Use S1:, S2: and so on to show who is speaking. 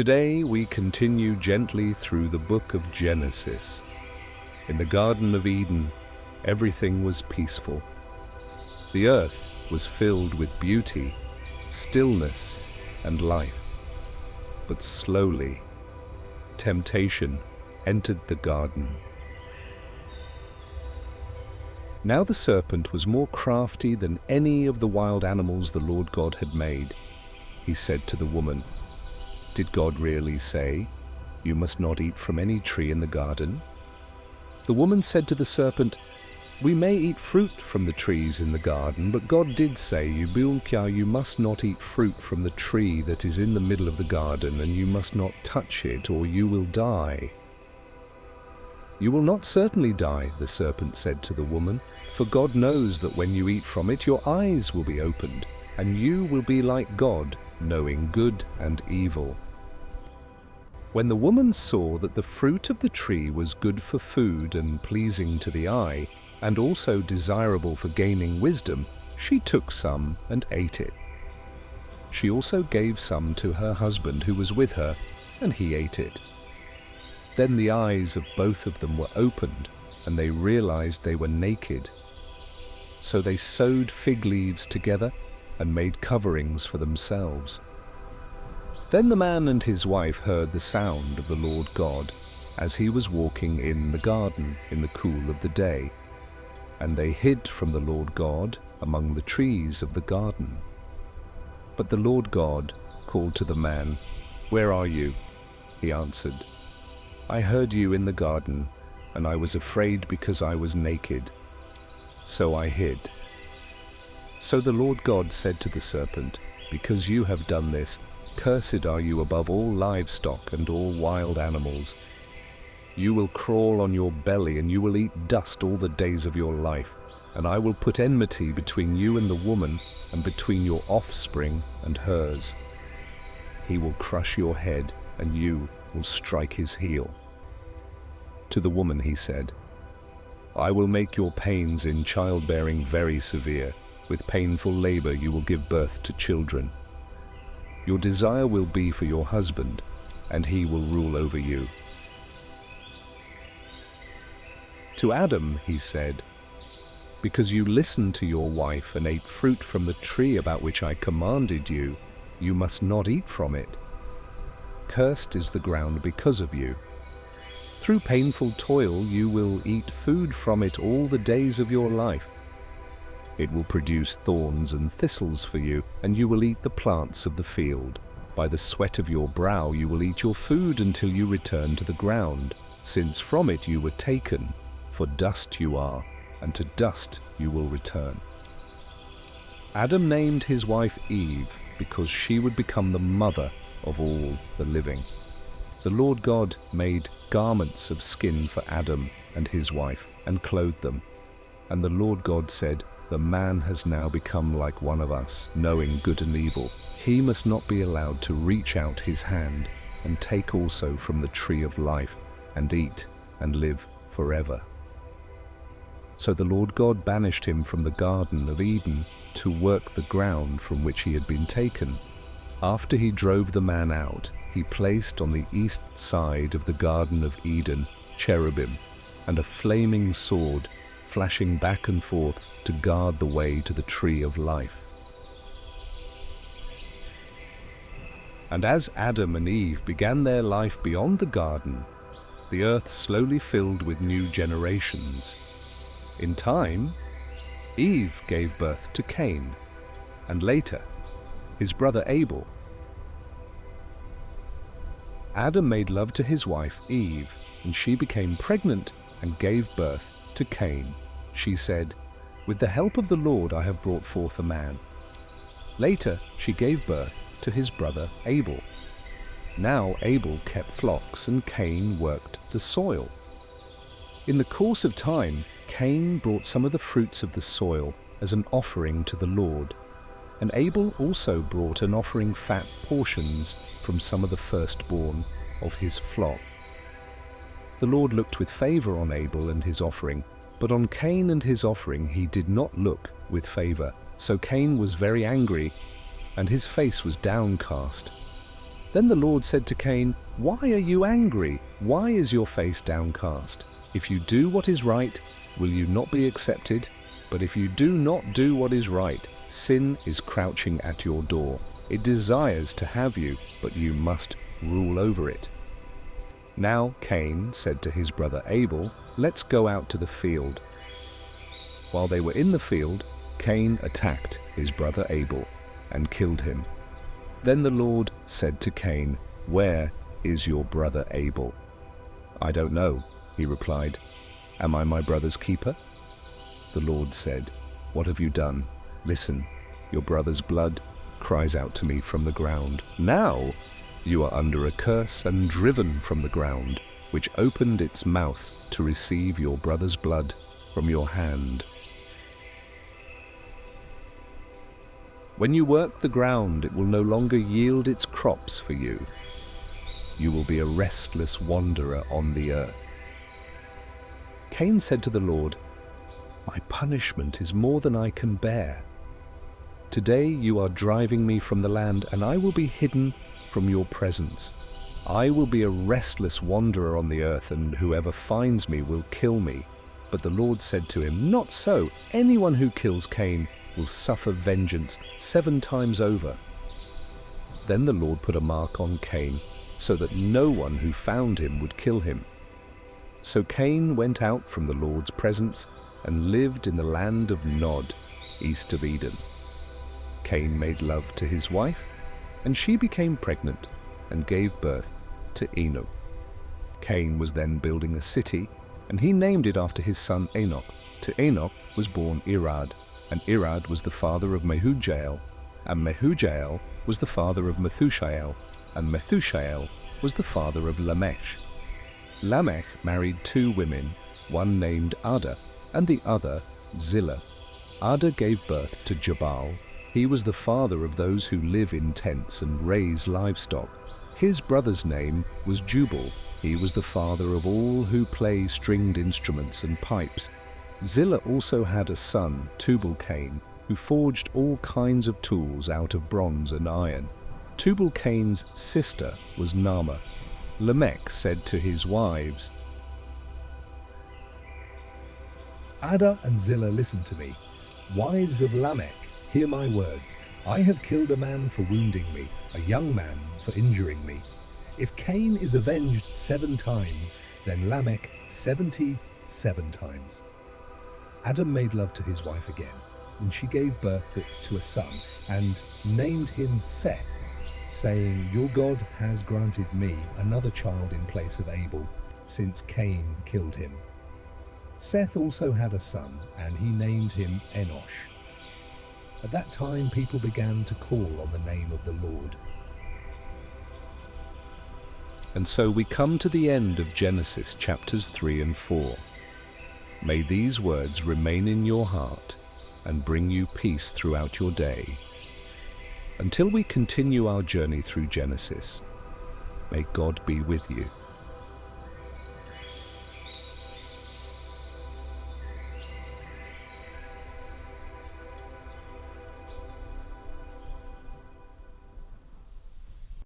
S1: Today we continue gently through the book of Genesis. In the Garden of Eden, everything was peaceful. The earth was filled with beauty, stillness, and life. But slowly, temptation entered the garden. Now the serpent was more crafty than any of the wild animals the Lord God had made. He said to the woman, "Did God really say, 'You must not eat from any tree in the garden'?" The woman said to the serpent, "We may eat fruit from the trees in the garden, but God did say, 'You must not eat fruit from the tree that is in the middle of the garden, and you must not touch it, or you will die.'" "You will not certainly die," the serpent said to the woman, "for God knows that when you eat from it, your eyes will be opened, and you will be like God, knowing good and evil." When the woman saw that the fruit of the tree was good for food and pleasing to the eye, and also desirable for gaining wisdom, she took some and ate it. She also gave some to her husband who was with her, and he ate it. Then the eyes of both of them were opened, and they realized they were naked. So they sewed fig leaves together and made coverings for themselves. Then the man and his wife heard the sound of the Lord God as he was walking in the garden in the cool of the day, and they hid from the Lord God among the trees of the garden. But the Lord God called to the man, "Where are you?" He answered, "I heard you in the garden, and I was afraid because I was naked. So I hid." So the Lord God said to the serpent, "Because you have done this, cursed are you above all livestock and all wild animals. You will crawl on your belly, and you will eat dust all the days of your life. And I will put enmity between you and the woman, and between your offspring and hers. He will crush your head, and you will strike his heel." To the woman he said, "I will make your pains in childbearing very severe. With painful labor you will give birth to children. Your desire will be for your husband, and he will rule over you." To Adam he said, "Because you listened to your wife and ate fruit from the tree about which I commanded you, you must not eat from it. Cursed is the ground because of you. Through painful toil you will eat food from it all the days of your life. It will produce thorns and thistles for you, and you will eat the plants of the field. By the sweat of your brow you will eat your food until you return to the ground, since from it you were taken, for dust you are, and to dust you will return." Adam named his wife Eve because she would become the mother of all the living. The Lord God made garments of skin for Adam and his wife and clothed them. And the Lord God said, "The man has now become like one of us, knowing good and evil. He must not be allowed to reach out his hand and take also from the tree of life and eat and live forever." So the Lord God banished him from the Garden of Eden to work the ground from which he had been taken. After he drove the man out, he placed on the east side of the Garden of Eden cherubim and a flaming sword flashing back and forth to guard the way to the tree of life. And as Adam and Eve began their life beyond the garden, the earth slowly filled with new generations. In time, Eve gave birth to Cain, and later, his brother Abel. Adam made love to his wife Eve, and she became pregnant and gave birth to Cain. She said, "With the help of the Lord I have brought forth a man." Later she gave birth to his brother Abel. Now Abel kept flocks and Cain worked the soil. In the course of time, Cain brought some of the fruits of the soil as an offering to the Lord, and Abel also brought an offering fat portions from some of the firstborn of his flock. The Lord looked with favor on Abel and his offering, but on Cain and his offering he did not look with favor. So Cain was very angry, and his face was downcast. Then the Lord said to Cain, "Why are you angry? Why is your face downcast? If you do what is right, will you not be accepted? But if you do not do what is right, sin is crouching at your door. It desires to have you, but you must rule over it." Now Cain said to his brother Abel, "Let's go out to the field." While they were in the field, Cain attacked his brother Abel and killed him. Then the Lord said to Cain, "Where is your brother Abel?" "I don't know," he replied. "Am I my brother's keeper?" The Lord said, "What have you done? Listen, your brother's blood cries out to me from the ground. Now you are under a curse and driven from the ground, which opened its mouth to receive your brother's blood from your hand. When you work the ground, it will no longer yield its crops for you. You will be a restless wanderer on the earth." Cain said to the Lord, "My punishment is more than I can bear. Today you are driving me from the land, and I will be hidden from your presence. I will be a restless wanderer on the earth, and whoever finds me will kill me." But the Lord said to him, "Not so. Anyone who kills Cain will suffer vengeance 7 times over." Then the Lord put a mark on Cain, so that no one who found him would kill him. So Cain went out from the Lord's presence and lived in the land of Nod, east of Eden. Cain made love to his wife, and she became pregnant and gave birth to Enoch. Cain was then building a city, and he named it after his son Enoch. To Enoch was born Irad, and Irad was the father of Mehujael, and Mehujael was the father of Methushael, and Methushael was the father of Lamech. Lamech married 2 women, one named Ada, and the other Zillah. Ada gave birth to Jabal. He was the father of those who live in tents and raise livestock. His brother's name was Jubal. He was the father of all who play stringed instruments and pipes. Zillah also had a son, Tubal-Cain, who forged all kinds of tools out of bronze and iron. Tubal-Cain's sister was Naamah. Lamech said to his wives,
S2: "Ada and Zillah, listen to me. Wives of Lamech, hear my words. I have killed a man for wounding me, a young man for injuring me. If Cain is avenged 7 times, then Lamech 77 times." Adam made love to his wife again, and she gave birth to a son, and named him Seth, saying, "Your God has granted me another child in place of Abel, since Cain killed him." Seth also had a son, and he named him Enosh. At that time, people began to call on the name of the Lord.
S1: And so we come to the end of Genesis chapters 3 and 4. May these words remain in your heart and bring you peace throughout your day. Until we continue our journey through Genesis, may God be with you.